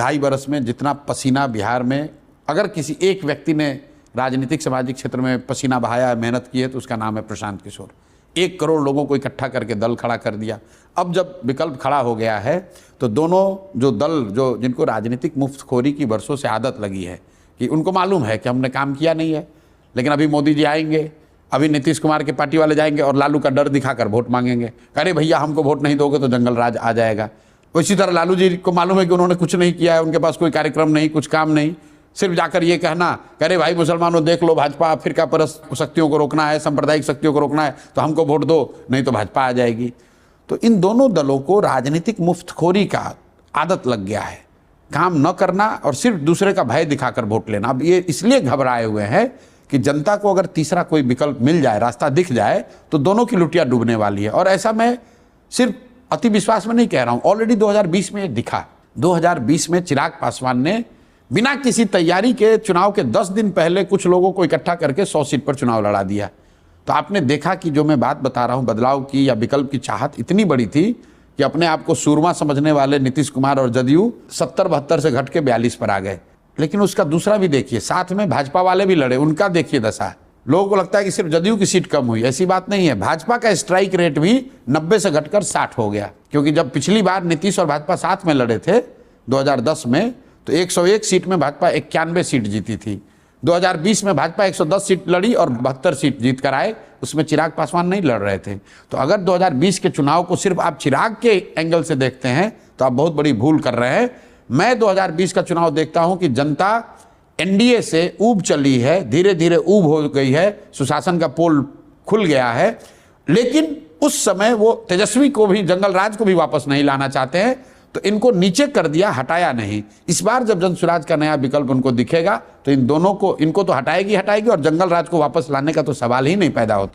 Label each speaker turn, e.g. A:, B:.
A: 2.5 बरस में जितना पसीना बिहार में अगर किसी एक व्यक्ति ने राजनीतिक सामाजिक क्षेत्र में पसीना बहाया, मेहनत की है, तो उसका नाम है प्रशांत किशोर। 1 करोड़ लोगों को इकट्ठा करके दल खड़ा कर दिया। अब जब विकल्प खड़ा हो गया है तो दोनों जो दल जो जिनको राजनीतिक मुफ्तखोरी की बरसों से आदत लगी है कि उनको मालूम है कि हमने काम किया नहीं है, लेकिन अभी मोदी जी आएंगे, अभी नीतीश कुमार के पार्टी वाले जाएंगे और लालू का डर दिखाकर वोट मांगेंगे। अरे भैया हमको वोट नहीं दोगे तो जंगल राज आ जाएगा। इसी तरह लालू जी को मालूम है कि उन्होंने कुछ नहीं किया है, उनके पास कोई कार्यक्रम नहीं, कुछ काम नहीं, सिर्फ जाकर ये कहना अरे भाई मुसलमानों देख लो भाजपा फिरका परस्त शक्तियों को रोकना है, सांप्रदायिक शक्तियों को रोकना है, तो हमको वोट दो, नहीं तो भाजपा आ जाएगी। तो इन दोनों दलों को राजनीतिक मुफ्तखोरी का आदत लग गया है, काम न करना और सिर्फ दूसरे का भय दिखाकर वोट लेना। अब ये इसलिए घबराए हुए हैं कि जनता को अगर तीसरा कोई विकल्प मिल जाए, रास्ता दिख जाए, तो दोनों की लुटिया डूबने वाली है। और ऐसा मैं सिर्फ अति विश्वास में नहीं कह रहा हूं, ऑलरेडी 2020 में दिखा। 2020 में चिराग पासवान ने बिना किसी तैयारी के चुनाव के 10 दिन पहले कुछ लोगों को इकट्ठा करके 100 सीट पर चुनाव लड़ा दिया। तो आपने देखा कि जो मैं बात बता रहा हूं बदलाव की या विकल्प की चाहत इतनी बड़ी थी कि अपने आप को सूरमा समझने वाले नीतीश कुमार और जदयू 70-72 से घट के 42 पर आ गए। लेकिन उसका दूसरा भी देखिए, साथ में भाजपा वाले भी लड़े, उनका देखिए दशा। लोगों को लगता है कि सिर्फ जदयू की सीट कम हुई, ऐसी बात नहीं है। भाजपा का स्ट्राइक रेट भी 90 से घटकर 60 हो गया, क्योंकि जब पिछली बार नीतीश और भाजपा साथ में लड़े थे 2010 में, तो 101 सीट में भाजपा 91 सीट जीती थी। 2020 में भाजपा 110 सीट लड़ी और 72 सीट जीत कर आए, उसमें चिराग पासवान नहीं लड़ रहे थे। तो अगर 2020 के चुनाव को सिर्फ आप चिराग के एंगल से देखते हैं तो आप बहुत बड़ी भूल कर रहे हैं। मैं 2020 का चुनाव देखता हूं कि जनता एनडीए से ऊब चली है, धीरे धीरे ऊब हो गई है, सुशासन का पोल खुल गया है, लेकिन उस समय वो तेजस्वी को भी, जंगल राज को भी वापस नहीं लाना चाहते हैं, तो इनको नीचे कर दिया, हटाया नहीं। इस बार जब जनसुराज का नया विकल्प उनको दिखेगा तो इन दोनों को, इनको तो हटाएगी और जंगल राज को वापस लाने का तो सवाल ही नहीं पैदा होता।